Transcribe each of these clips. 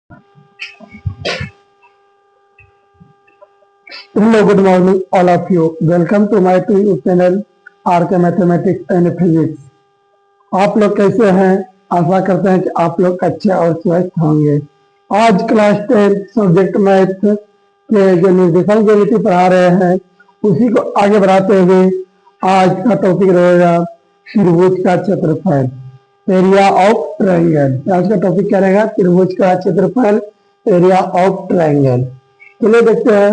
Hello, good morning, all of you. Welcome to my YouTube channel RK mathematics and physics. आप लोग कैसे हैं? आशा करते हैं कि आप लोग अच्छे और स्वस्थ होंगे। आज क्लास 10 सब्जेक्ट मैथ के जो निर्देशांक ज्योमेट्री पढ़ा रहे हैं उसी को आगे बढ़ाते हुए आज का टॉपिक रहेगा त्रिभुज का क्षेत्रफल, एरिया ऑफ ट्रायंगल। आज का टॉपिक क्या रहेगा? त्रिभुज का क्षेत्रफल, एरिया ऑफ ट्रायंगल। चलिए देखते हैं।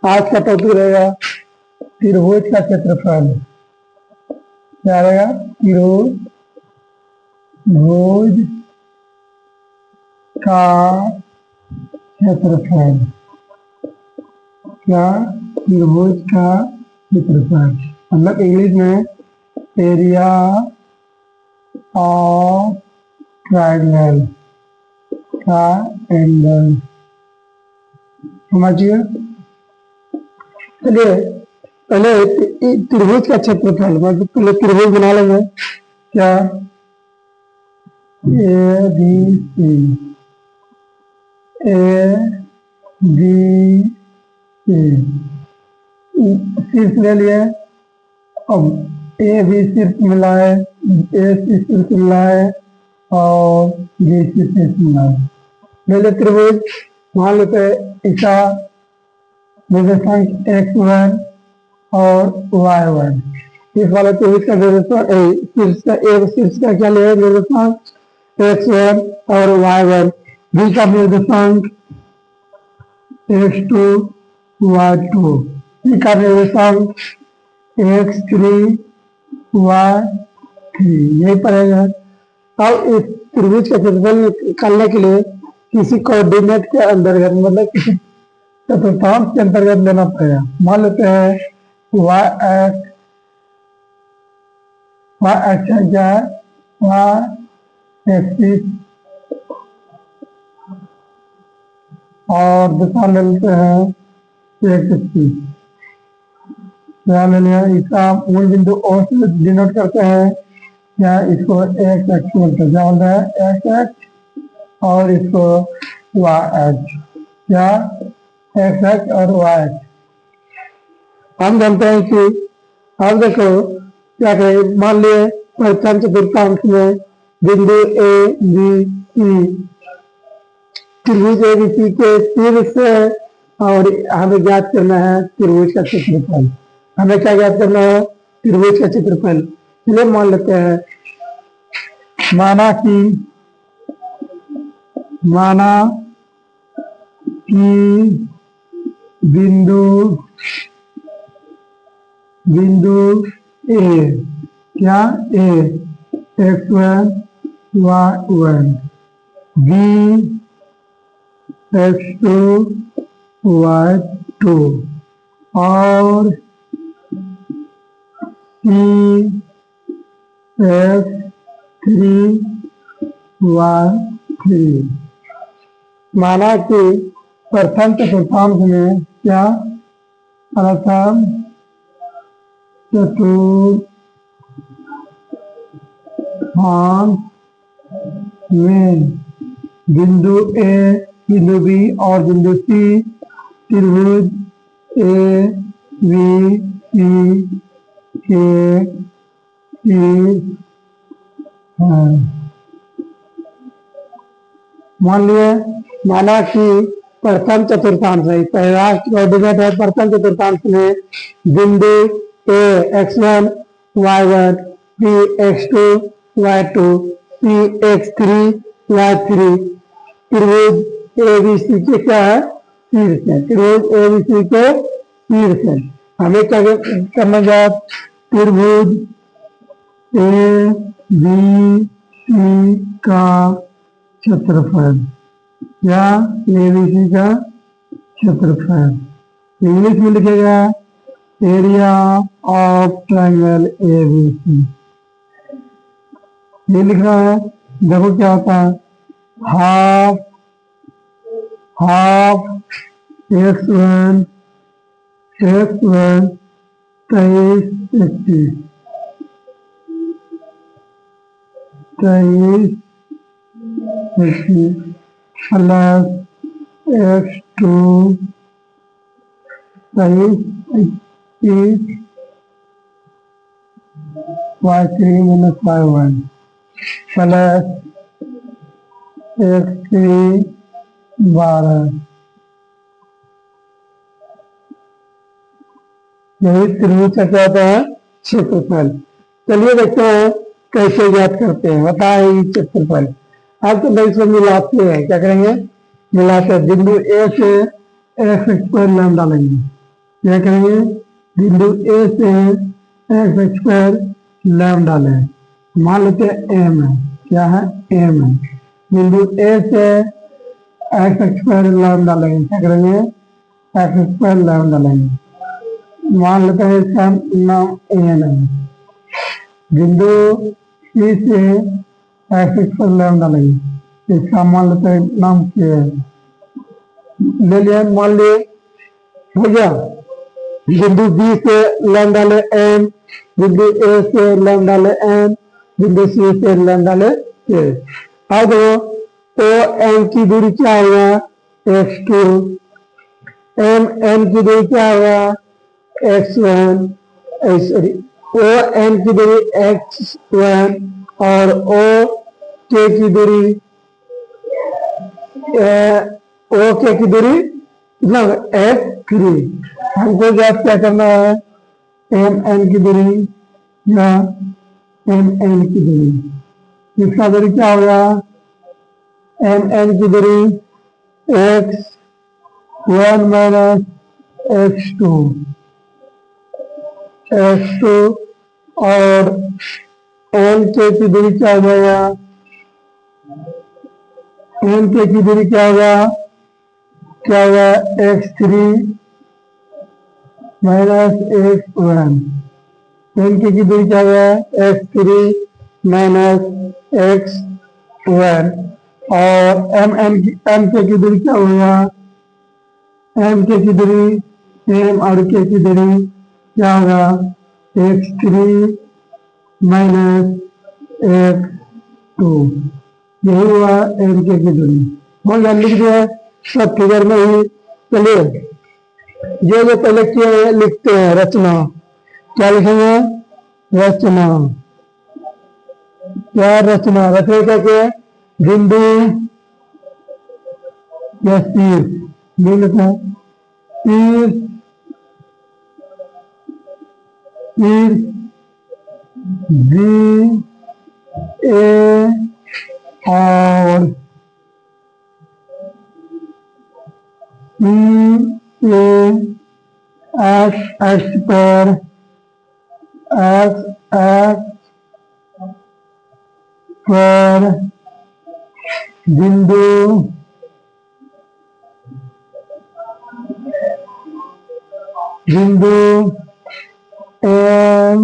आज का टॉपिक रहेगा त्रिभुज का क्षेत्रफल। क्या रहेगा? त्रिभुज का क्षेत्रफल। क्या? त्रिभुज का क्षेत्रफल मतलब इंग्लिश में एरिया ऑफ ट्रायंगल का एंगल। समझिए। चलिए पहले त्रिभुज का क्षेत्रफल मतलब पहले त्रिभुज बना लेंगे। क्या? ए बी सी, ए बी सी शीर्ष ले लिए। अब ए बी शीर्ष मिलाए, ए सी शीर्ष मिलाए और बी सी शीर्ष मिलाए। पहले त्रिभुज मान लेते इसका निर्देशांक x1 और y1। इस वाले त्रिभुज का शीर्ष का क्या लिया? निर्देशांक x1 और y1। बी का निर्देशांक x2 y2। सी का निर्देशांक x3 y3। यही पड़ेगा। अब इस त्रिभुज का क्षेत्रफल निकालने के लिए किसी कोऑर्डिनेट के अंतर्गत मतलब किसी चतुर्थांश के अंतर्गत लेना पड़ेगा। मान लेते हैं y एक्स क्या है? y एक्सिस और दिशा ले लेते हैं x एक्सिस। क्या ले लिया? इसका मूल बिंदु O से डिनोट करते हैं। क्या? इसको x एक्स बोलते हैं। क्या बोलते हैं? x एक्स और इसको y एक्स। क्या? x एक्स और y एक्स। हम जानते हैं कि अब देखो क्या करें। मान लिए प्रथम चतुर्थांश में बिंदु ए बी सी, त्रिभुज ए बी सी के शीर्ष और हमें ज्ञात करना है त्रिभुज का क्षेत्रफल। हमें क्या ज्ञात करना है? त्रिभुज का क्षेत्रफल। चलिए मान लेते हैं, माना कि बिंदु ए, क्या? ए x1 y1, B x2 y2 और सी x3 y3। माना कि प्रथम चतुर्थांश में क्या? प्रथम चतुर्थांश में बिंदु ए, बिंदु बी और बिंदु सी त्रिभुज ए बी सी के मान लिए। माना कि प्रथम चतुर्थांश है, पहला कोऑर्डिनेट है प्रथम चतुर्थांश में बिंदु ए x1 y1, B x2 y2, सी x3 y3 त्रिभुज ए बी सी के क्या है? शीर्ष है। त्रिभुज ए बी सी के शीर्ष है। हमें क्या करना है? त्रिभुज ए बी सी का क्षेत्रफल। क्या? ए बी सी का क्षेत्रफल इंग्लिश में लिखेगा area of triangle A B C. ये लिख रहा है। देखो क्या होता है? Half x1 23 31 23 31 plus x two सही y three minus y one plus x three 12। यही त्रिभुज का क्या होता है क्षेत्रफल। चलिए देखते हैं कैसे ज्ञात करते हैं। बताए क्षेत्रफल अब तो भाई इसमें मिलाते हैं। क्या करेंगे मिलाते हैं। बिंदु ए से एक्स स्क्वायर लैम्डा लेंगे। क्या करेंगे बिंदु ए से एक्स स्क्वायर लैम्डा लें। मान लेते हैं एम है। क्या है एम है। बिंदु ए से एक्स स्क्वायर लैम्डा लेंगे। क्या करेंगे एक्स स्क्वायर लैम्डा लेंगे। मान लेते हैं इसका नाम एन है। बिंदु सी से एक्स स्क्वायर लैम्डा लेंगे। इसका मान लेते हैं नाम के है। ले लिया मान लिए हो गया। बिंदु बी से लैम्डा ले एन। बिंदु ए से लैम्डा ले एन। बिंदु सी से लैम्डा ले ए। अब ओ एन की दूरी क्या होगा एक्स टू। एम एन की दूरी क्या होगा x one. Sorry O N की दूरी एक्स वन और ओ के की दूरी ओ के की दूरी कितना एक्स थ्री। हमको ज्ञात क्या करना है एम एन की दूरी या एम एन की दूरी। इसका दूरी क्या होगा एम एन की दूरी x one minus x two और एन के की दूरी क्या हो जाएगा एन के की दूरी क्या होगा x three minus x one. N K की दूरी क्या होगा x three minus x one और एम के की दूरी क्या होगा एम के की दूरी एम और के की दूरी क्या होगा x three minus x two. यही हुआ एम के की दूरी। हो गया लिख दिया सब फिगर में ही। चलिए जो पहले किए हैं लिखते हैं रचना। क्या लिखेंगे रचना। क्या रचना रचना क्या क्या बिंदु या शीर्ष बिंदु था शीर्ष शीर्ष बी ए और सी ए एक्स एक्स पर एक्स एक्स पर बिंदु बिंदु एम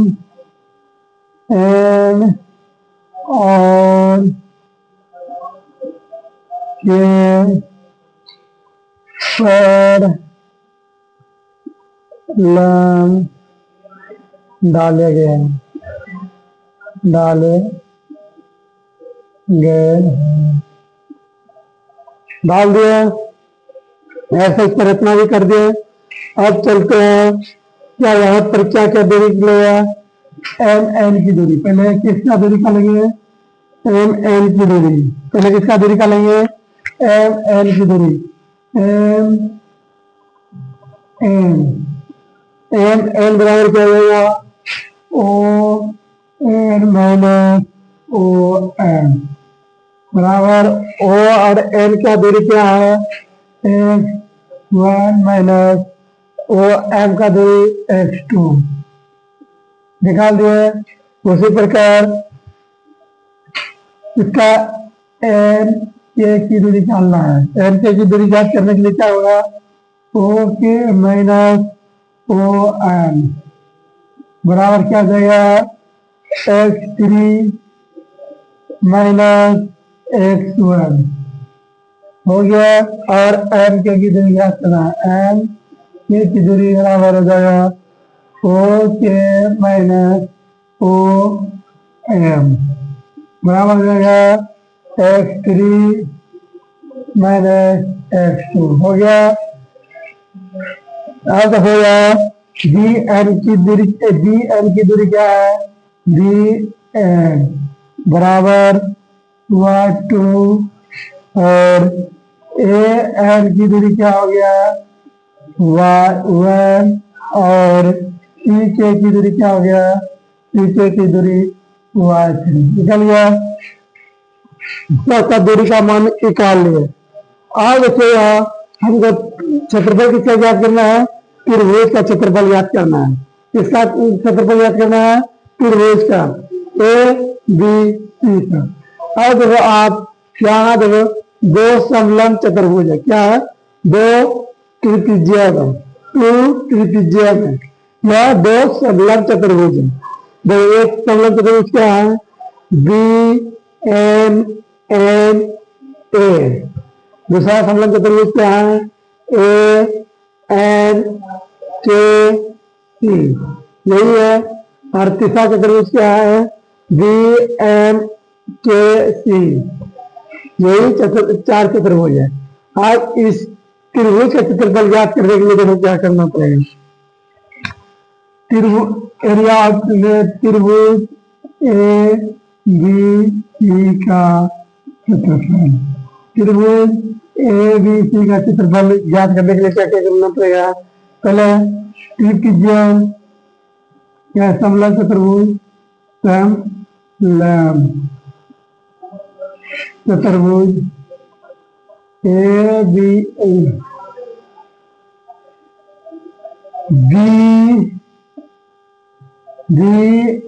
एन और के पर लम डाले गए डाल दिए। ऐसे इस पर रचना भी कर दिए। अब चलते हैं क्या यहाँ पर क्या क्या दूरी निकलेगा एम एन की दूरी। पहले किसका दूरी निकालेंगे एम एन की दूरी। पहले किसका दूरी निकालेंगे एम एन की दूरी। एम एन एम एन बराबर क्या हो जाएगा O N minus O N बराबर ओ और एन का दूरी क्या है x one minus O M का दूरी एक्स टू निकाल दिए। उसी प्रकार इसका एन के की दूरी निकालना है। एन के की दूरी ज्ञात करने के लिए क्या होगा ओ के माइनस ओ एन बराबर क्या जाएगा x three minus x one हो गया। और एम के की दूरी ज्ञात करना है। एम के की दूरी बराबर हो जाएगा ओ के माइनस ओ एम बराबर हो जाएगा एक्स थ्री माइनस x2 हो गया। अब हो गया बी एन की दूरी क्या है? बी एन बराबर y2 और ए एन की दूरी क्या हो गया? y1 और सी के की दूरी क्या हो गया? सी के की दूरी y3 निकल गया। इसका दूरी का मान निकाल लिया। आज देखिए हमको क्षेत्रफल किसका ज्ञात करना है? त्रिभुज का क्षेत्रफल ज्ञात करना है। इसका क्षेत्रफल ज्ञात करना है त्रिभुज का ए बी सी का। अब देखो आप यहाँ देखो दो समलंब चतुर्भुज है। क्या है? दो त्रिभुजिया में, टू त्रिभुजिया में यह दो समलंब चतुर्भुज है। देखो एक समलंब चतुर्भुज क्या है? B N N A. दूसरा समलंब चतुर्भुज क्या है? ए एन के सी, यही है। और तीसरा चतुर्भुज क्या है? बी एम के सी, यही चार चतुर्भुज है। आज इस त्रिभुज का क्षेत्रफल ज्ञात करने के लिए देखो क्या करना पड़ेगा। एरिया ऑफ त्रिभुज ए बी सी का क्षेत्रफल, त्रिभुज ए बी सी का क्षेत्रफल ज्ञात करने के लिए क्या क्या करना पड़ेगा? पहले त्रिभुज या समलंब चतुर्भुज, समलंब चतुर्भुज A B B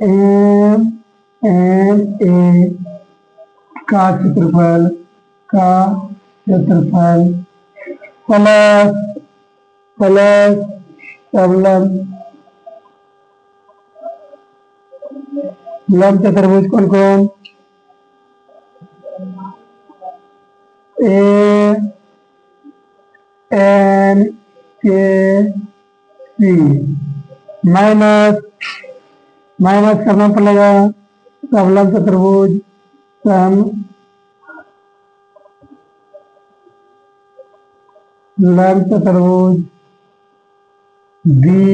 M N A का क्षेत्रफल प्लस समलंब चतुर्भुज कौन कौन? ए एन के सी, माइनस करना पड़ेगा समलंब चतुर्भुज चतुर्भुज बी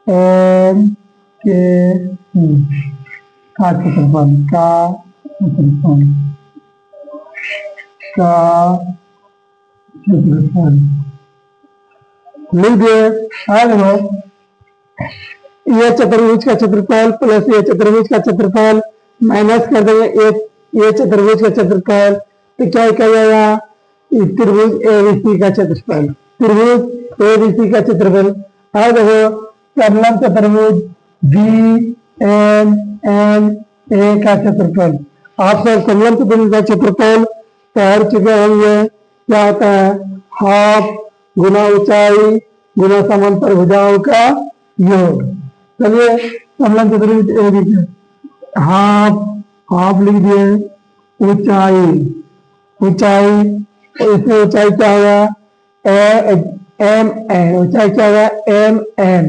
एन के सी का क्षेत्रफल लीजिए। ये चतुर्भुज का क्षेत्रफल प्लस ये चतुर्भुज का क्षेत्रफल माइनस कर देंगे ये चतुर्भुज का क्षेत्रफल, तो क्या क्या जाएगा? त्रिभुज एबीसी का क्षेत्रफल, त्रिभुज एबीसी का क्षेत्रफल। और देखो समलंब चतुर्भुज बी एन एन ए का क्षेत्रफल। आप सब समलंब चतुर्भुज का क्षेत्रफल पढ़ चुके होंगे। क्या होता है? हाफ गुना ऊंचाई गुना समांतर भुजाओं का योग। चलिए समलंब चतुर्भुज एबीसी, हाफ लिख दिए, ऊंचाई इसमें ऊंचाई क्या होगा? एम एन, ऊंचाई क्या होगा? एम एन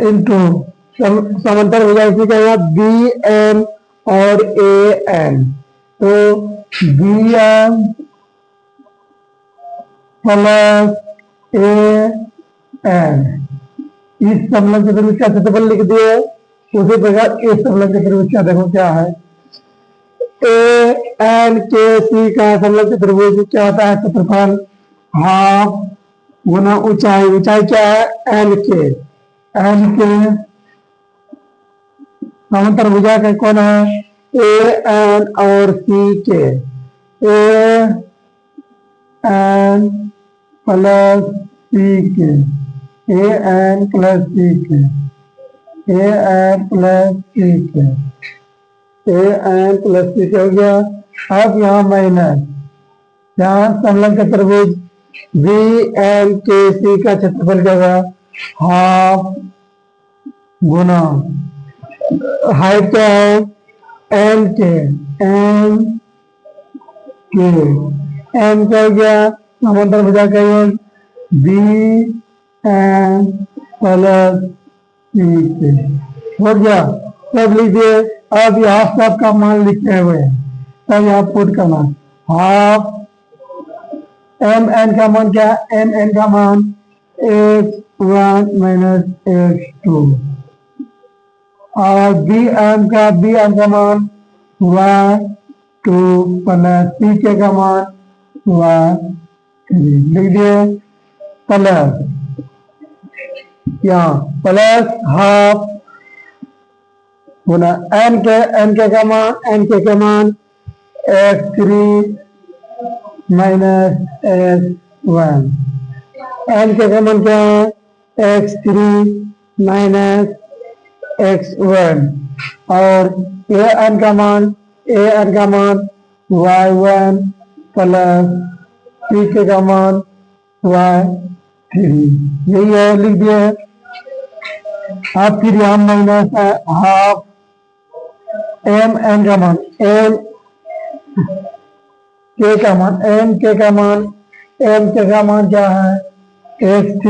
इंटू समांतर भुजा इसमें क्या होगा? बी एम और ए एन, तो B M plus A N. इस समलंब चतुर्भुज का क्षेत्रफल लिख दिए। उसी प्रकार इस समलंब चतुर्भुज का देखो क्या है? ए एन के सी का समलंब चतुर्भुज क्या होता है? क्षेत्रफल हाफ गुना ऊंचाई क्या है? एन के समांतर भुजा का कौन है? ए एन और सी के, ए एन प्लस सी के, ए एन प्लस सी के, ए एन प्लस सी के, ए एन प्लस सी के हो गया। अब यहाँ माइनस, यहाँ समलंब चतुर्भुज बी एन के सी का क्षेत्रफल क्या होगा? हाफ गुना हाइट क्या है? एम के क्या हो गया? समांतर भुजा का योग बी एन प्लस सी के हो गया। सब लीजिए अब यहाँ सब का मान लिखे हुए हैं, तब यहाँ पुट करना हाफ एम एन का मान क्या है, एम एन का मान x1 माइनस x2 और बी एम का मान y2 प्लस सी के का मान y3 लिख दिए प्लस यहाँ प्लस हाफ गुना एन के का मान x3 माइनस x1 एन के का मान क्या है x3 माइनस x1 और ए एन का मान y1 प्लस सी के का मान y3 यही है, लिख दिए। अब फिर यहाँ माइनस है हाफ एम एन का मान एम के का मान क्या है x3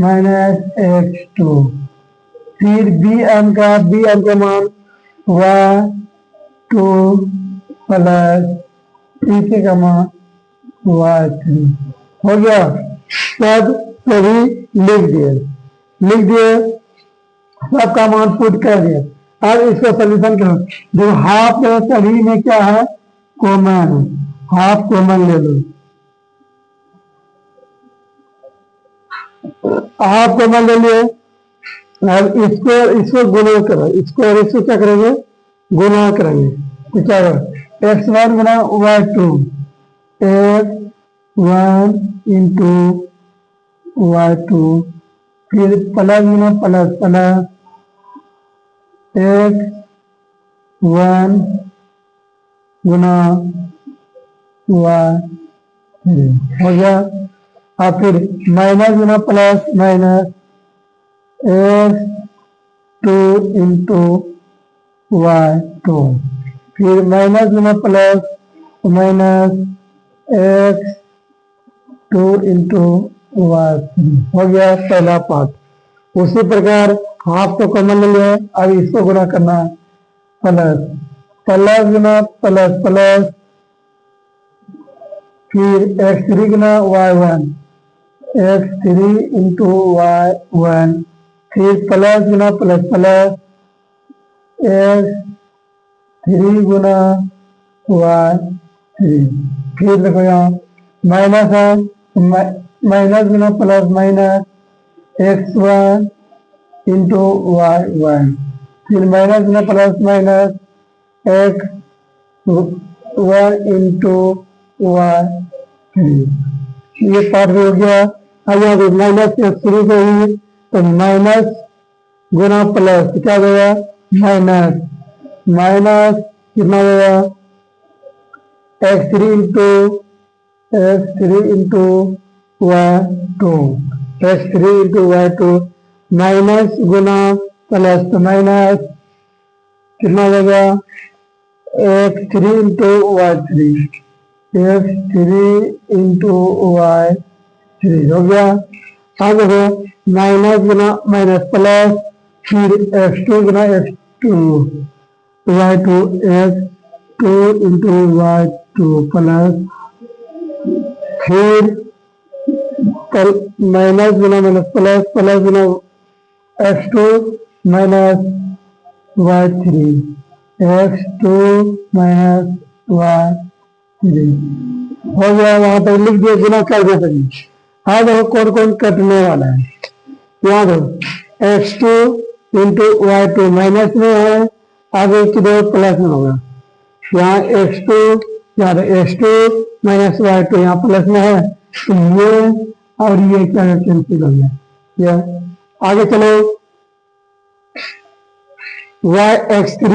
माइनस x2 फिर बी एम का मान y2 प्लस सी के का मान y3 हो गया। सब सभी लिख दिए सबका मान पुट कर दिया। अब इसको सोल्यूशन करो, जो हाफ है सभी में क्या है कॉमन, हाफ कॉमन ले लो, हाफ कॉमन ले लिए। अब इसको गुना करो, इसको और इसको क्या करेंगे गुना करेंगे, तो क्या करो x1 गुना y2 x1 इंटू y2 फिर प्लस गुना प्लस x1 गुना y3 हो गया। और फिर माइनस गुना plus minus x2 into y2 फिर माइनस गुना plus minus x2 into y3 हो गया पहला पार्ट। उसी प्रकार हाफ को कॉमन ले लिया, अब इसको गुना करना प्लस गुना प्लस फिर x3 गुना y1 x3 इंटू y1 फिर प्लस गुना प्लस x3 गुना y3 फिर देखो यहाँ माइनस है, माइनस गुना plus minus x1 into y1 फिर माइनस गुना plus minus x1 into y3 ये पार्ट भी हो गया। अब यहाँ माइनस से शुरू करेंगे तो माइनस गुना प्लस क्या होगा माइनस कितना होगा x3 इंटू y2 माइनस गुना प्लस तो माइनस कितना होगा x3 इंटू y3 हो गया। अब देखो माइनस गुना माइनस प्लस फिर x2 गुना x2 y2 x2 into y2 plus फिर माइनस गुना माइनस प्लस गुना x2 minus y3 x2 minus y3 हो गया। वहां पर लिख दिया गुना कर दे सके। हाँ देखो कौन कौन कटने वाला है, यहाँ देखो x2 इंटू y2 माइनस में है, आगे किधर प्लस में होगा, यहाँ x2 माइनस y2 यहाँ प्लस में है, तो ये और ये क्या कैंसिल हो गया। यह आगे चलो x3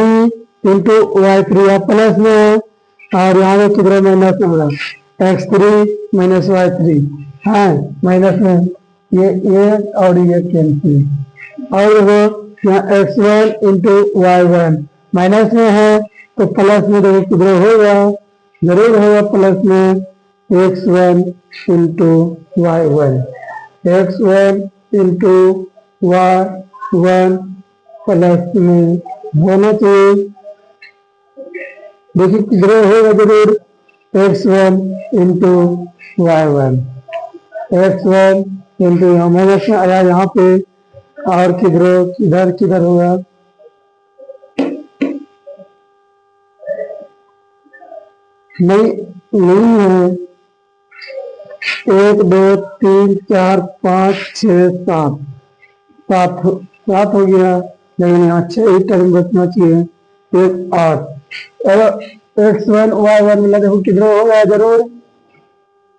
इंटू y3 यहाँ प्लस में है और यहाँ किधर माइनस में होगा x3 माइनस y3 है माइनस में, ये और ये कैंसिल। और देखो यहाँ x1 इंटू y1 माइनस में है तो प्लस में देखो किधर होगा, जरूर होगा प्लस में x1 into y1 x1 into y1 plus में होना चाहिए। देखिए किधर होगा जरूर x1 into y1, x1 into यहाँ माइनस में आया यहाँ पे, और किधर किधर होगा नहीं है। 1 2 3 4 5 6 7 7 हो गया, लेकिन यहाँ 6 टर्म बचना चाहिए, 1 8। x1 y1 मिला, देखो किधर होगा जरूर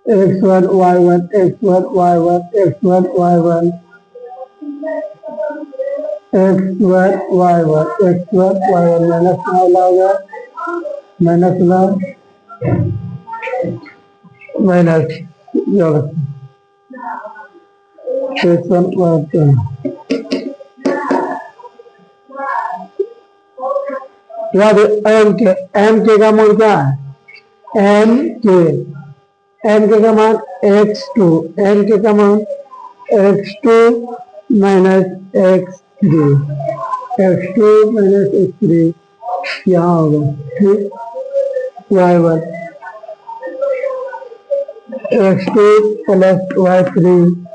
x1 y1 x1 y1 x1 y1 x1 y1 x1 y1 minus होगा, माइनस माइनस x1 y1। याद एम के का मान क्या है, एम के का मान x2, एम के का मान x2 minus x3, x2 minus x3 यहाँ होगा, ठीक। y1 x2 प्लस y3,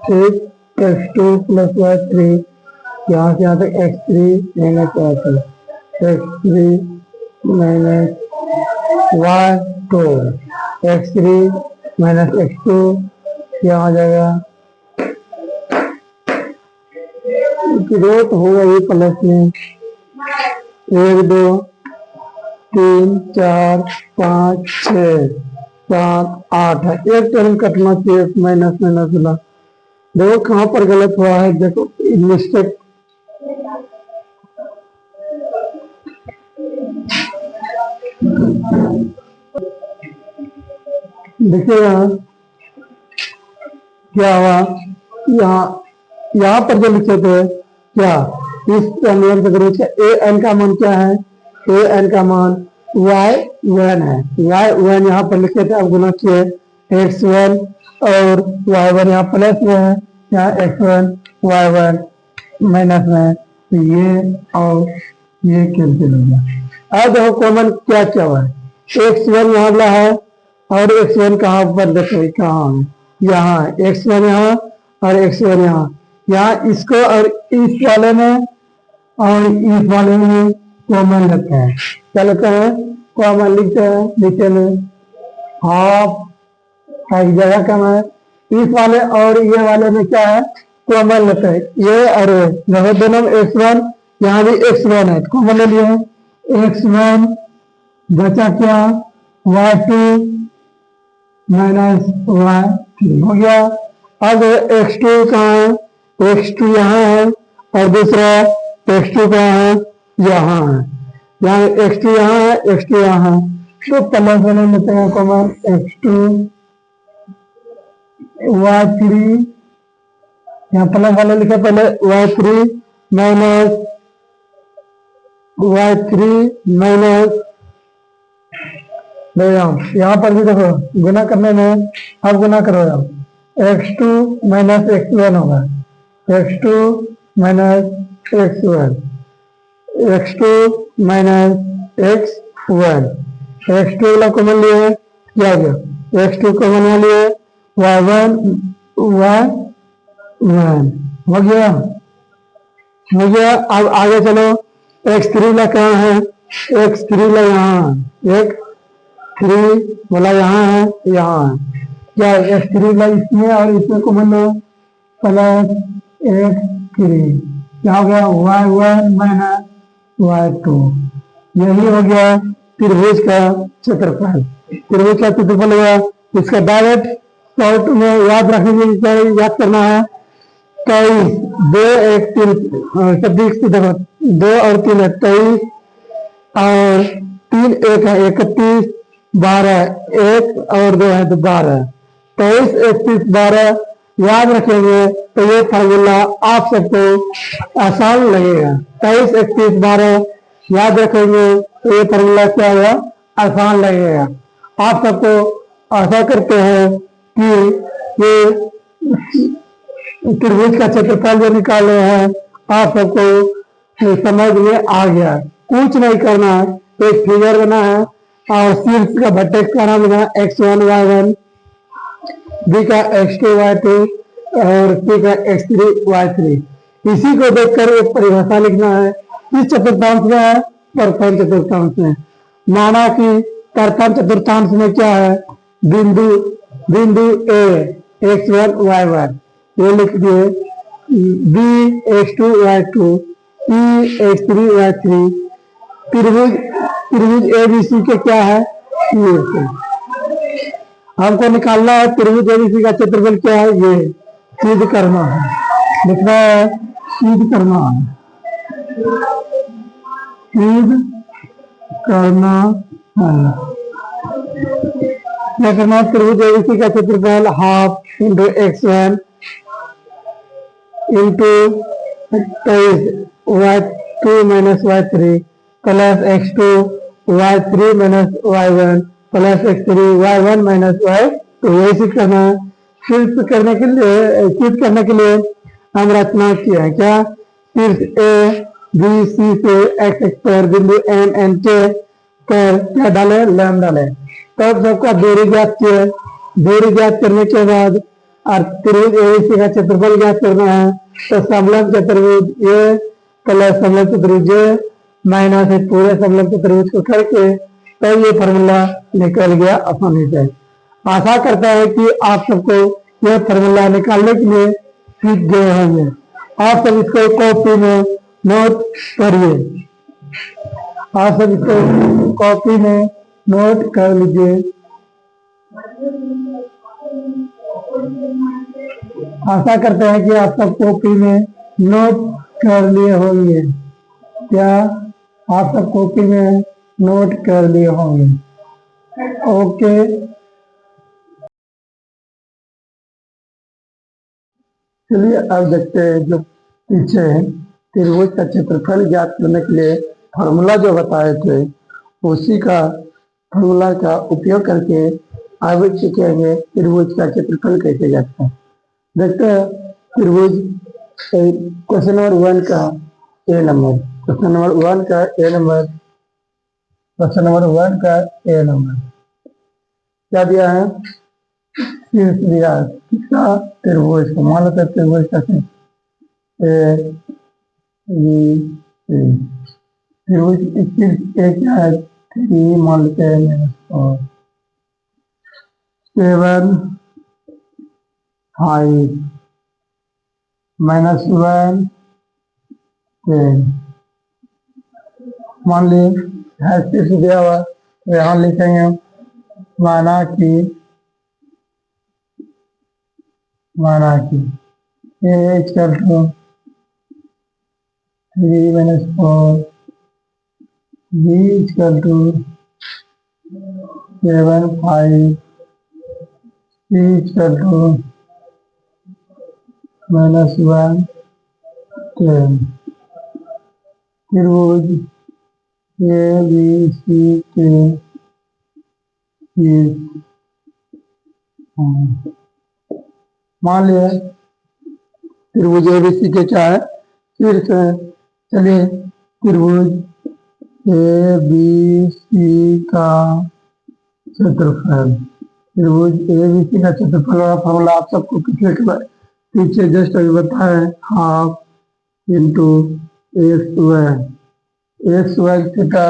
ठीक, x2 प्लस y3, यहाँ से यहाँ तक x3 minus y3, x3 minus y2, x3 minus x2 यहाँ आ जाएगा, ग्रोथ होगा ये प्लस में 1 2 3 4 5 6 7 8 है, एक टर्म कटना चाहिए, माइनस माइनस वाला। देखो कहाँ पर गलत हुआ है, देखो मिस्टेक, देखिएगा क्या हुआ, यहाँ पर जो लिखे थे क्या, इस नियम के जरूरत है। ए एन का मान क्या है, ए एन का मान y1 है, y1 यहाँ पर लिखे थे, अब गुना किए x1 और y1 यहाँ प्लस में है, यहाँ x1 y1 माइनस में है, तो ये और ये कैंसिल हो गया। अब देखो कॉमन क्या क्या हुआ है, x1 यहाँ ला है और x1 कहाँ पर देखो कहाँ है, यहाँ है x1 यहाँ और x1 यहाँ इसको और इस वाले में और इस वाले में कॉमन लेते हैं, क्या लेते हैं, कॉमन लिखते हैं नीचे में, हाफ एक जगह कम है, इस वाले और ये वाले में क्या है, कॉमन लेते हैं, ये और ये दोनों में x1, यहाँ भी x1 है, कॉमन ले लिए x1, बचा क्या y2 माइनस y3 हो गया। अब x2 कहाँ है, x2 यहाँ है और दूसरा x2 कहाँ है, यहाँ है, यहाँ x2 यहाँ है, x2 यहाँ है, तो प्लस वाले लेते हैं कॉमन x2 y3, यहाँ प्लस वाले लिखे पहले y3 माइनस y3 यहाँ पर भी देखो गुना करने में, अब गुना करो x2 माइनस x1 होगा, x2 minus x1, x2 minus x1, x2 वाला कॉमन लिए क्या गया, x2 कॉमन लिए y1 हो गया। अब आगे चलो x3 ला कहाँ है, x3 ला यहाँ, x3 वाला यहाँ है, यहाँ है, क्या x3 ला इसमें और इसमें कॉमन लो, प्लस x3 क्या हो गया y1 माइनस y2, यही हो गया त्रिभुज का क्षेत्रफल। त्रिभुज का क्षेत्रफल हुआ, इसका डायरेक्ट शॉर्ट में याद रखेंगे, क्या याद करना है, 23 2 1 3 26 देखो 2 और 3 है 23 और 3 1 है 31 12 1 और 2 है तो 12, 23 31 12 याद रखेंगे तो ये फार्मूला आप सबको आसान लगेगा। 23 31 12 याद रखेंगे तो ये फार्मूला क्या होगा, आसान लगेगा। आप सबको आशा करते हैं कि ये त्रिभुज का क्षेत्रफल जो निकाले हैं आप सबको ये समझ में आ गया। कुछ नहीं करना है, एक फिगर बना है और शीर्ष का वर्टेक्स का नाम बना x1 y1, बी का x2 y2 और सी का x3 y3। इसी को देखकर एक परिभाषा लिखना है। इस चतुर्थांश में है, प्रथम चतुर्थांश में। माना कि प्रथम चतुर्थांश में क्या है, बिंदु बिंदु ए x1 y1, ये लिख दिए, बी x2 y2, सी x3 y3। त्रिभुज त्रिभुज एबीसी के क्या है, शीर्ष। हमको निकालना है त्रिभुज एबीसी का क्षेत्रफल क्या है, ये सिद्ध करना है, लिखना है, सिद्ध करना है, सिद्ध करना है। क्या करना है, त्रिभुज एबीसी का क्षेत्रफल half into x1 into y2 minus y3 plus x2 y3 minus y1 plus x3 y1 minus y2। यही सिद्ध करना है। सिद्ध करने के लिए हम रचना किया है क्या, शीर्ष ए बी सी से x पर बिंदु एन एन के पर क्या डाले, लैम डाले। तब सबका दूरी ज्ञात किया। दूरी ज्ञात करने के बाद और त्रिभुज एबीसी का क्षेत्रफल ज्ञात करना है। तो समलंब चतुर्भुज ये प्लस समलंब चतुर्भुज ये माइनस एक पूरे समलंब चतुर्भुज को करके तब ये फॉर्मूला निकल गया आसानी से। आशा करता है कि आप सबको यह फॉर्मूला निकालने के लिए सीख गए होंगे। आप सब इसको कॉपी में नोट करिए, आप सब इसको कॉपी में नोट कर लीजिए। आशा करते हैं कि आप सब कॉपी में नोट कर लिए होंगे। क्या आप सब कॉपी में नोट कर लिए होंगे? ओके, चलिए अब देखते हैं जो पीछे त्रिभुज का क्षेत्रफल ज्ञात करने के लिए फॉर्मूला जो बताए थे, उसी का फॉर्मूला का उपयोग करके आगे सीखेंगे त्रिभुज का क्षेत्रफल कैसे ज्ञात करें। देखते हैं त्रिभुज क्वेश्चन नंबर 1 का ए नंबर, क्वेश्चन नंबर 1 का ए नंबर, क्वेश्चन नंबर 1 का ए नंबर क्या दिया है, शीर्ष दिया है किसका, त्रिभुज का। मान लेते हैं त्रिभुज का शीर्ष ए बी सी। त्रिभुज शीर्ष ए क्या है, 3 मान लेते हैं -4 7 5 -1 10। मान ली शीर्ष दिया हुआ, तो यहाँ लिखेंगे माना कि a equal to 3 minus 4, b equal to 7 5, c equal to -1 10। त्रिभुज ए बी सी के मान लिया त्रिभुज एबीसी के क्या है, शीर्ष है। चलिए त्रिभुज ए बी सी का क्षेत्रफल, त्रिभुज एबीसी का क्षेत्रफल का फॉर्मूला आप सबको पीछे जस्ट अभी बताया, half into x y theta,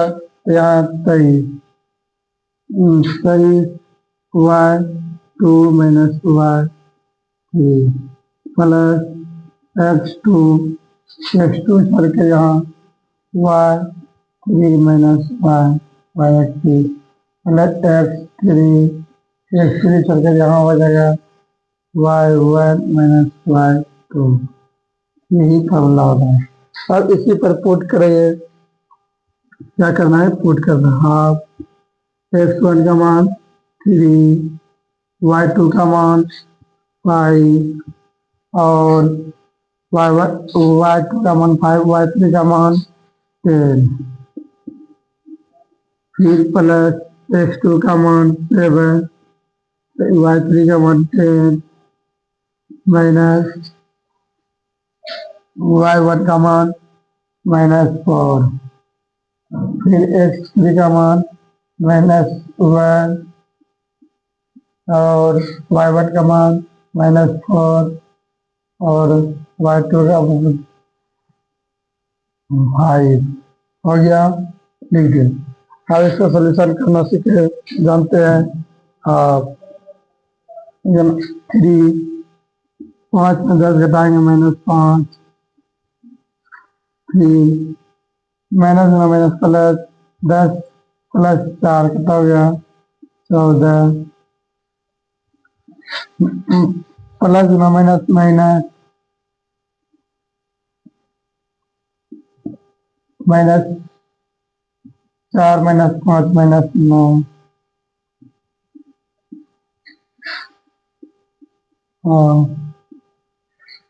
यहाँ 23 y2 minus y3 plus x2 चल के यहाँ y3 minus y3 plus x3 चल के यहाँ हो जाएगा y1 माइनस y2। यही फॉर्मूला होगा। अब इसी पर पुट करेंगे, क्या करना है, पुट करना हाफ x1 का मान 3, y2 का मान 5 और y2 का मान 5, y3 का मान 10, फिर प्लस x2 का मान 7, y3 का मान 10 माइनस y1 का मान -4, फिर x3 का मान -1 और y1 का मान -4 और y2 का मान 5 हो गया। लिख दिया। अब इसका सोल्यूशन करना सीखे जानते हैं आप। 3 5 में 10 घटाएंगे -5, फिर माइनस में माइनस प्लस 10 प्लस 4 कितना हो गया 14, प्लस में माइनस माइनस -4 -5 -9,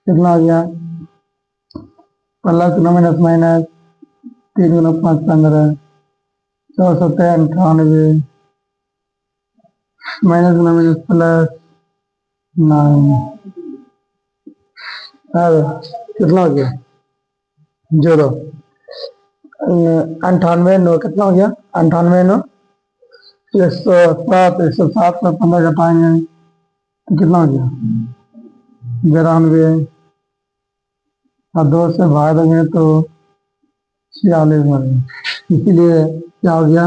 कितना हो गया प्लस में माइनस माइनस 3 गुना 5 15, 498 माइनस में माइनस प्लस 9, अब कितना हो गया 0, 98 9 कितना हो गया 98 9 107, 107 में 15 घटाएंगे तो कितना हो गया 92, और 2 से भाग देंगे तो 46 बनेगा। इसीलिए क्या हो गया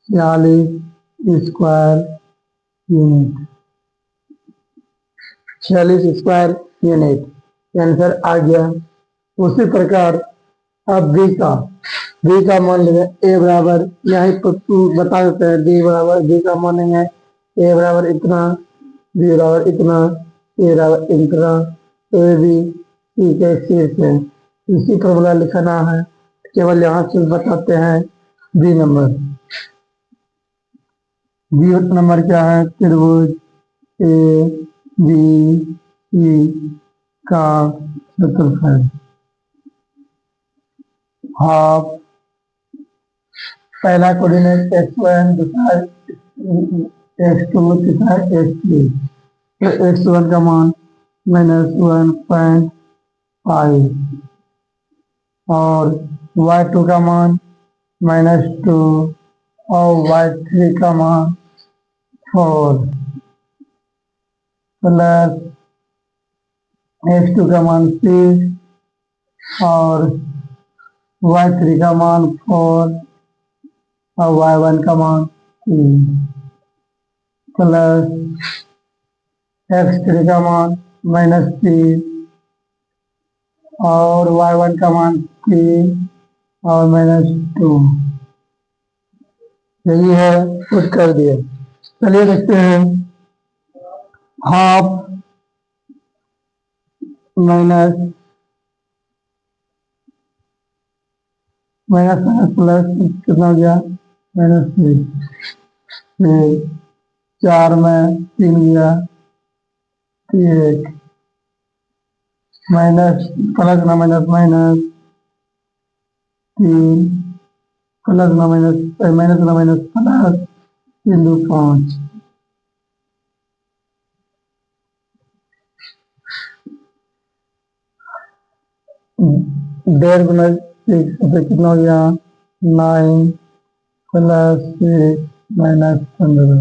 46 square unit, 46 square unit answer आ गया। उसी प्रकार अब बी का मान लेंगे ए बराबर, यही बता देते हैं बी बराबर, बी का मान लेंगे ए बराबर इतना, बी बराबर इतना, ए बराबर इतना, ए बी सी के शीर्ष है। इसी फॉर्मूला लिखना है, केवल यहाँ से बताते हैं बी नंबर। बी नंबर क्या है त्रिभुज ए बी सी का क्षेत्रफल हाफ, पहला कोऑर्डिनेट x1, दूसरा x2, तीसरा x3। तो x1 का मान -1.5 और y2 का मान -2 और y3 का मान 4 प्लस x2 का मान 6 और y3 का मान 4 और y1 का मान 3 प्लस x3 का मान -3 और y1 का मान 3 और -2। यही है, पुट कर दिए। चलिए देखते हैं हाफ माइनस प्लस कितना हो गया -3, फिर 4 में 3 गया 1, माइनस प्लस ना माइनस माइनस 3 प्लस ना माइनस माइनस ना माइनस प्लस 3 2 5, डेढ़ गुना 6 तो कितना हो गया 9 प्लस 6 माइनस 15,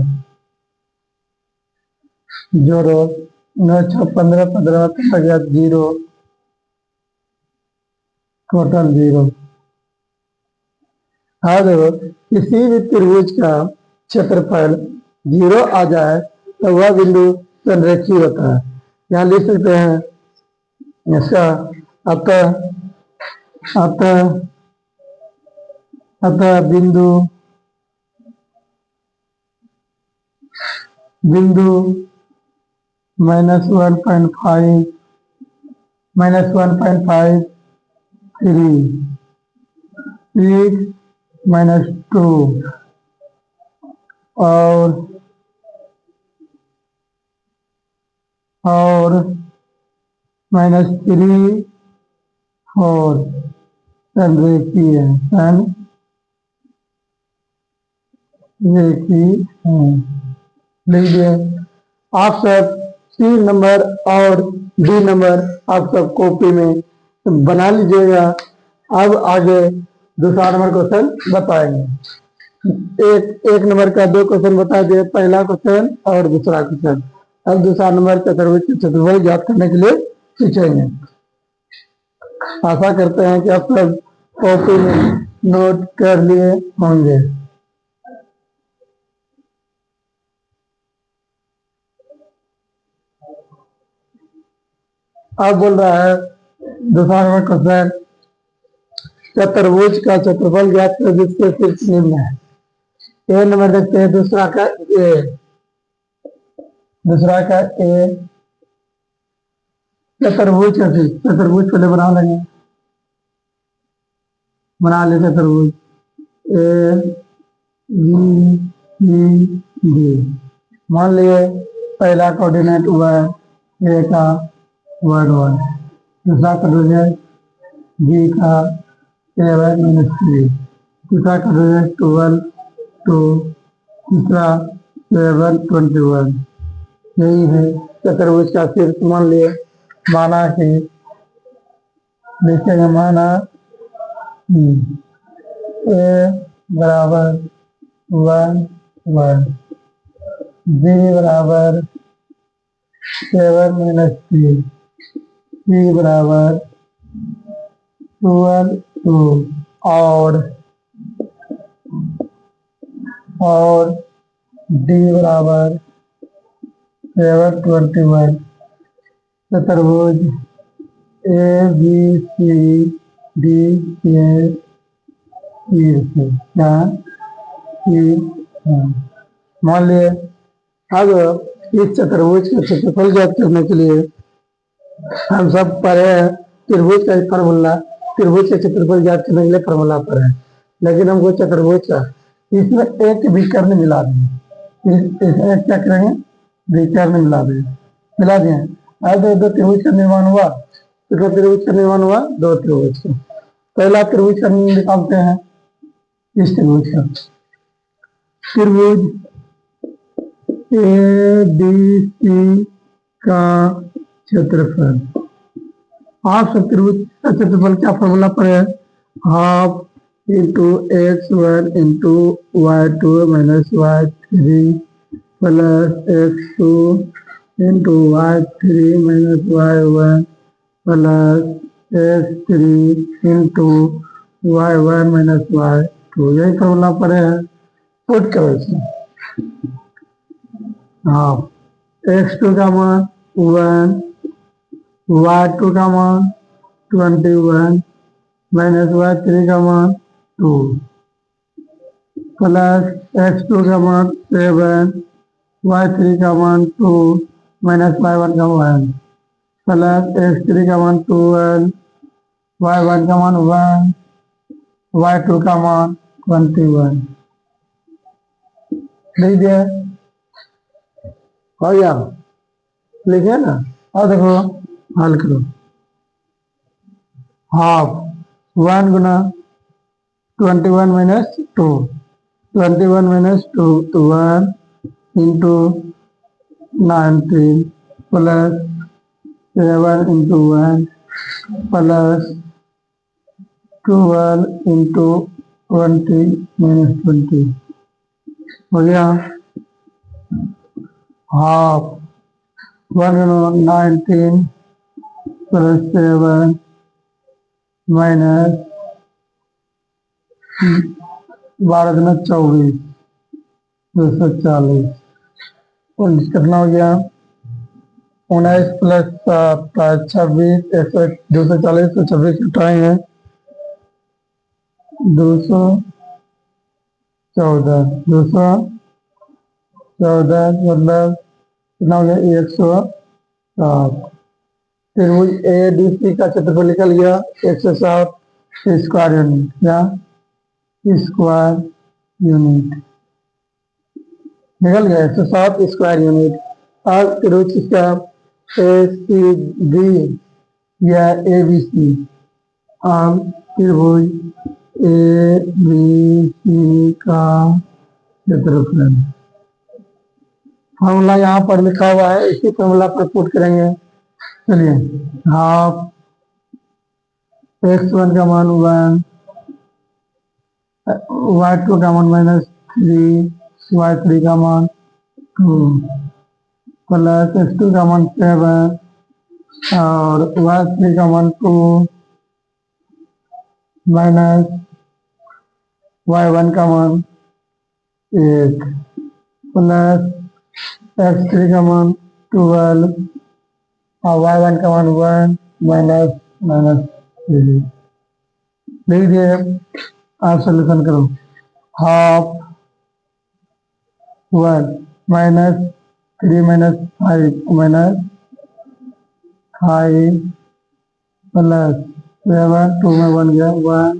जोड़ो 9 6 15 15 कितना गया 0, टोटल 0। हाँ देखो, किसी भी त्रिभुज का क्षेत्रफल 0 आ जाए तो वह बिंदु संरेखीय होता है। यहाँ लिख सकते हैं इसका अतः अतः अतः बिंदु -1.5 -1.5 3 6 -2 और -3 4 संरेखीय है, लीजिए आप सब सी नंबर और डी नंबर आप सब कॉपी में बना लीजिएगा। अब आगे दूसरा नंबर क्वेश्चन बताएंगे। एक नंबर का दो क्वेश्चन बता दिए, पहला क्वेश्चन और दूसरा क्वेश्चन। अब दूसरा नंबर चतुर्भुज के क्षेत्रफल ज्ञात करने के लिए पूछेंगे। आशा करते हैं कि आप सब कॉपी में नोट कर लिए होंगे। अब बोल रहा है दूसरा नंबर क्वेश्चन, चतुर्भुज का क्षेत्रफल ज्ञात कर जिसके शीर्ष निम्न है। ए नंबर देखते हैं, दूसरा का ए चतुर्भुज का शीर्ष, चतुर्भुज पहले बना लेंगे, बना ले चतुर्भुज ए बी सी डी। मान लिए पहला कोऑर्डिनेट हुआ है ए का वर्ड 1, दूसरा कोऑर्डिनेट बी का 7-3, तीसरा कोऑर्डिनेट 12 2, तीसरा 7-21। यही है चतुर्भुज का शीर्ष। मान लिए, माना कि लिखेंगे, माना ए बराबर 1 1, बी बराबर 7-3, सी बराबर 12 2, और डी बराबर 7-21। चतुर्भुज ए बी सी डी के शीर्ष क्या मान लिए। अब इस चतुर्भुज के क्षेत्रफल ज्ञात करने के लिए हम सब पढ़े हैं त्रिभुज का फॉर्मूला, त्रिभुज के क्षेत्रफल ज्ञात करने के लिए फॉर्मूला पढ़े हैं, लेकिन हमको चतुर्भुज का इसमें एक विकर्ण मिला देंगे। इसमें क्या करेंगे, विकर्ण मिला देंगे, मिला दिए। अब दो त्रिभुज का निर्माण हुआ, कितना त्रिभुज का निर्माण हुआ, दो त्रिभुज का। पहला त्रिभुज का निकालते हैं, इस त्रिभुज का, त्रिभुज ए बी सी का क्षेत्रफल। आप सब त्रिभुज का क्षेत्रफल क्या फॉर्मूला पर है, half into x1 into y2 minus y3 plus x2 into y3 minus y1 plus x3 into y1 minus y2। यही फॉर्मूला पर है, पुट करो इसमें। हाँ, x2 का मान 1, y2 का मान 21 माइनस y3 का मान 2 प्लस x2 का मान 7, y3 का मान 2 माइनस y1 का 1 प्लस x3 का मान 12, y1 का मान 1, y2 का मान 21। लिख दिया, हो गया, लिखे ना। और देखो हल करो, हाफ 1 गुना 21 माइनस 2, 21 माइनस 2 तो 1 into 19 plus 7 into 1 plus 12 into 20 minus 20 हो गया। हाफ 119 प्लस 7 माइनस 12 गुना 24 240, और कितना हो गया, 19 प्लस 26 240 तो 26 उठाएंगे 214 मतलब कितना हो गया 107। त्रिभुज ए डी सी का क्षेत्रफल निकल गया 107 स्क्वायर यूनिट, क्या स्क्वायर यूनिट निकल गया 107 स्क्वायर यूनिट। अब त्रिभुज का ए सी बी या ए बी सी, अब त्रिभुज ए बी सी का क्षेत्रफल फॉर्मूला यहाँ पर लिखा हुआ है, इसी फॉर्मूला पर पुट करेंगे। चलिए, हाफ x1 का मान 1, y2 का मान -3, y3 का मान 2 प्लस x2 का मान 7 और y3 का मान 2 माइनस y1 का मान 8 प्लस x3 का मान 12 और y1 का मान 1 माइनस माइनस 3। लिख दिए। आप सोल्यूशन करो। Half 1 minus 3 minus 5 minus 5 plus 7 2 में बन गया 1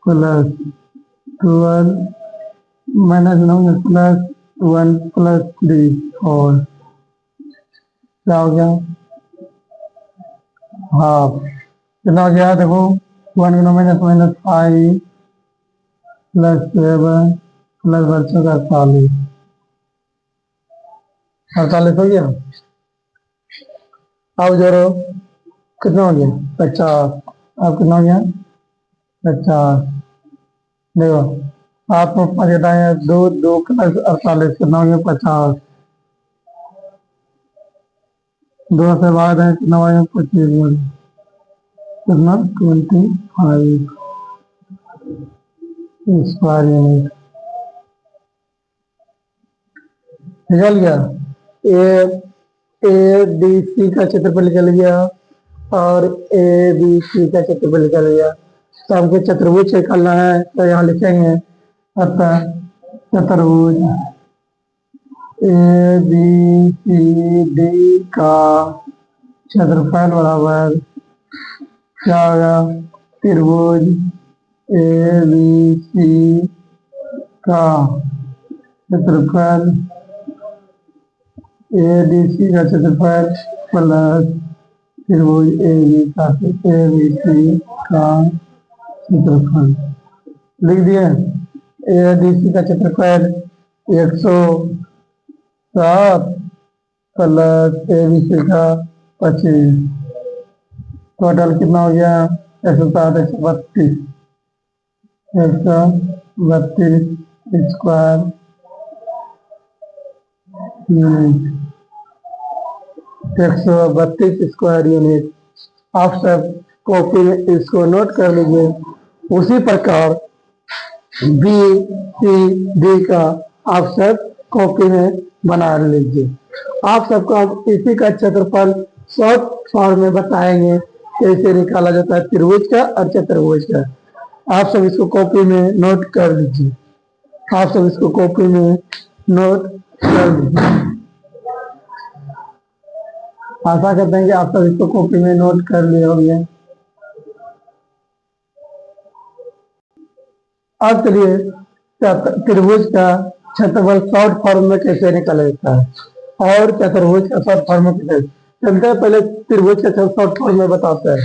प्लस 12 माइनस 9 प्लस 1 प्लस 3 4 क्या हो गया हाफ। कितना हो गया देखो 1 गुना माइनस माइनस 5 प्लस 7 प्लस बच्चों का 48 हो गया। अब जोड़ो कितना हो गया 50। अब कितना हो गया 50। देखो आप पाँच घटाए 2 2 प्लस 48 कितना हो गया 50। 2 से बाद है कितना हो गया 25 कितना 25 स्क्वायर यूनिट निकल गया। ए बी सी का क्षेत्रफल निकल गया और ए बी सी का क्षेत्रफल निकल गया। तो हमको चतुर्भुज निकालना है तो यहाँ लिखेंगे अतः चतुर्भुज ए बी सी डी का क्षेत्रफल बराबर क्या होगा त्रिभुज ए बी सी का क्षेत्रफल ए डी सी का क्षेत्रफल प्लस त्रिभुज ए बी सी का क्षेत्रफल लिख दिए। ए डी सी का क्षेत्रफल 107 प्लस ए बी सी का 25 टोटल कितना हो गया 107 132 स्क्वायर यूनिट 132 स्क्वायर यूनिट। आप सब कॉपी में इसको नोट कर लीजिए। उसी प्रकार बी सी डी का आप सब कॉपी में बना लीजिए। आप सबको अब इसी का क्षेत्रफल शॉर्ट फॉर्म में बताएंगे कैसे निकाला जाता है त्रिभुज का और चतुर्भुज का। आप सब इसको कॉपी में नोट कर लीजिए। आप सब इसको कॉपी में नोट कर लीजिए। आशा करते हैं कि आप सब इसको कॉपी में नोट कर लिए होंगे। अब चलिए त्रिभुज का क्षेत्रफल शॉर्ट फॉर्म में कैसे निकाला जाता है और चतुर्भुज का शॉर्ट फॉर्म में कैसे चलते हैं। पहले त्रिभुज का शॉर्ट फॉर्म में बताते हैं।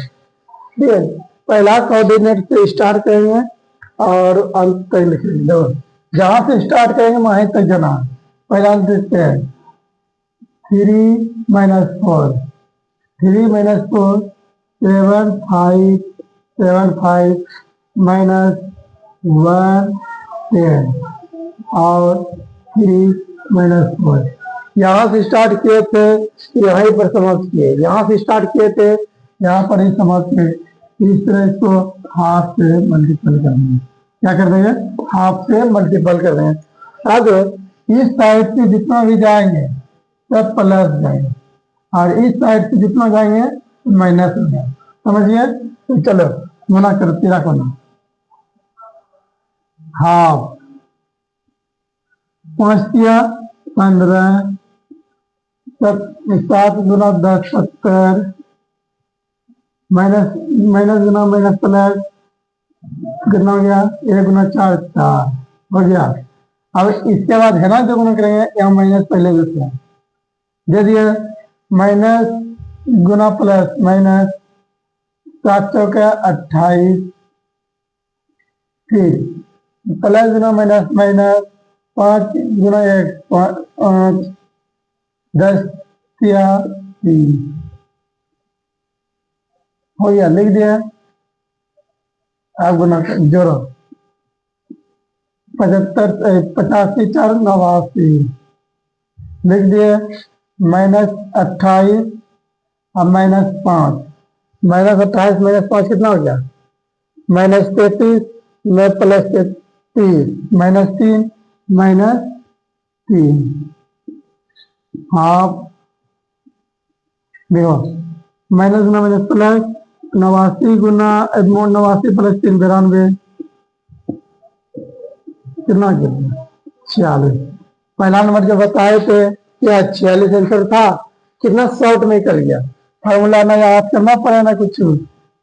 ठीक है पहला कोऑर्डिनेट से स्टार्ट करेंगे और अंत तक लिखेंगे। जहां से स्टार्ट करेंगे वहीं तक जाना। पहला देखते हैं 3 माइनस 4 3 माइनस 4 7 5 7 5 माइनस 1 10 और 3 माइनस 4 यहाँ से स्टार्ट किए थे यहीं पर समाप्त किए। यहाँ से स्टार्ट किए थे यहाँ पर ही समाप्त किए। इस तरह इसको हाफ से मल्टीपल कर देंगे। क्या कर देंगे हाफ से मल्टीपल कर देंगे। अब इस साइड से जितना भी जाएंगे सब प्लस जाएंगे और इस साइड से जितना जाएंगे माइनस हो जाएंगे। समझिए तो चलो गुना करो 13 को ना हाफ 5 दिया 15 7 गुना 10 70 माइनस माइनस गुना माइनस प्लस कितना हो गया 1 गुना 4 4 हो गया। अब इसके बाद है ना जो गुना करेंगे यहाँ माइनस पहले देते हैं दे दिए माइनस गुना प्लस माइनस 7 चौका 28 फिर प्लस गुना माइनस माइनस 5 गुना 1 5 10 3 हो गया लिख दिया। आप गुना जोड़ो, 75 85 4 89 लिख दिए, -28 और -5, -28 -5 कितना हो गया, -33 में +30, -3 -3, हाफ देखो, माइनस गुना माइनस प्लस, 89 गुना 89 + 3 92, कितना कितना 46। पहला नंबर जो बताए थे क्या 46 आंसर था, कितना शॉर्ट में कर गया, फार्मूला ना याद करना पड़े ना कुछ,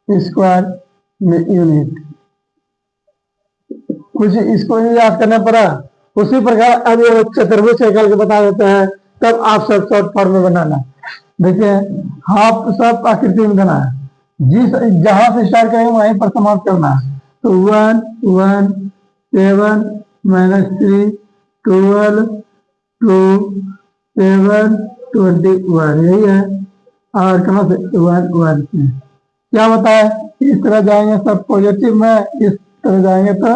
स्क्वायर यूनिट कुछ इसको नहीं याद करना पड़ा। उसी प्रकार अब ये चतुर्भुज निकाल के बता देते हैं, तब आप सब शॉर्ट फॉर्म में बनाना। देखिए हाफ सब आकृति में देना है, जिस जहां से स्टार्ट करेंगे वहीं पर समाप्त करना है। तो 1 1 7 -3 12 2 7 21 यही है। और कहाँ से 1 1 से क्या बताया, इस तरह जाएंगे सब पॉजिटिव में, इस तरह जाएंगे तो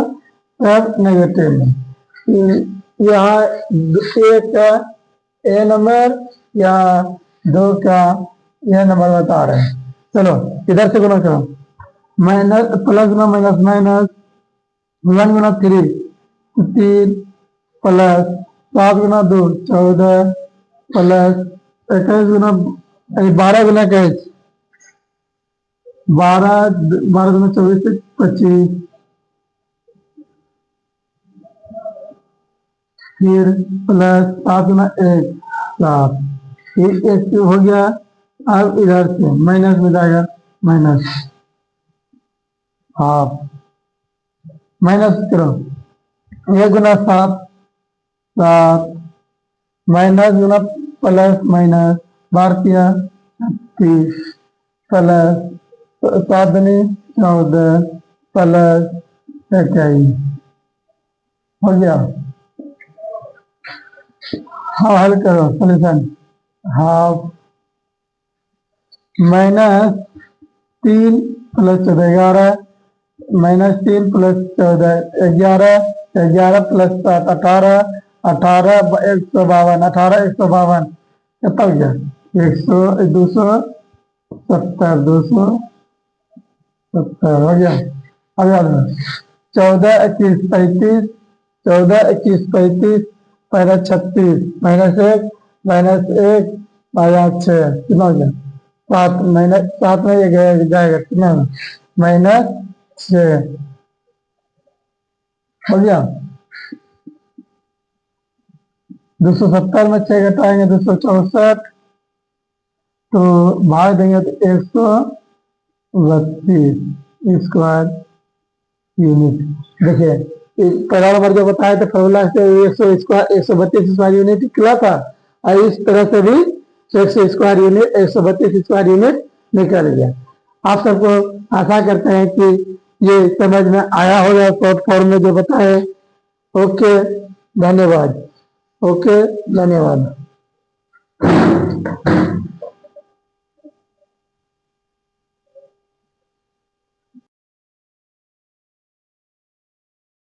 सब नेगेटिव में। यहाँ एक का ए नंबर या 2 का यह नंबर बता रहे हैं। चलो इधर से गुना करो, माइनस प्लस गुना माइनस माइनस, 1 गुना 3 3 प्लस 7 गुना 2 14 प्लस 21 गुना 12 गुना 21 12 गुना 24 25, फिर प्लस 7 गुना 1 7, एक हो गया। अब इधर से माइनस में जाएगा, माइनस हाफ, माइनस करो 1 गुना 7 7, माइनस गुना प्लस माइनस 12 36 प्लस 7 दूनी 14 प्लस 21 हो गया। हाँ हल करो सोल्यूशन, हाफ -3 + 14 11, -3 + 14 11, 11 + 7 18, 18 152, 18 152 कितना हो गया 100 270 270 हो गया। अब याद रखो 14 21 35, 14 21 35 पहला 36 -1 -1 -6 कितना हो गया 7, -7 में ये जाएगा कितना -6 हो गया। 270 में 6 घटाएंगे 264, तो भाग देंगे तो 132 स्क्वायर यूनिट। देखिए पहला नंबर जो बताया था फॉर्मूला से 132 स्क्वायर यूनिट निकला था, और इस तरह से भी 100 स्क्वायर यूनिट 132 स्क्वायर यूनिट निकल गया। आप सबको आशा करते हैं कि ये समझ में आया होगा शॉर्ट फॉर्म में जो बताए। ओके धन्यवाद, ओके धन्यवाद।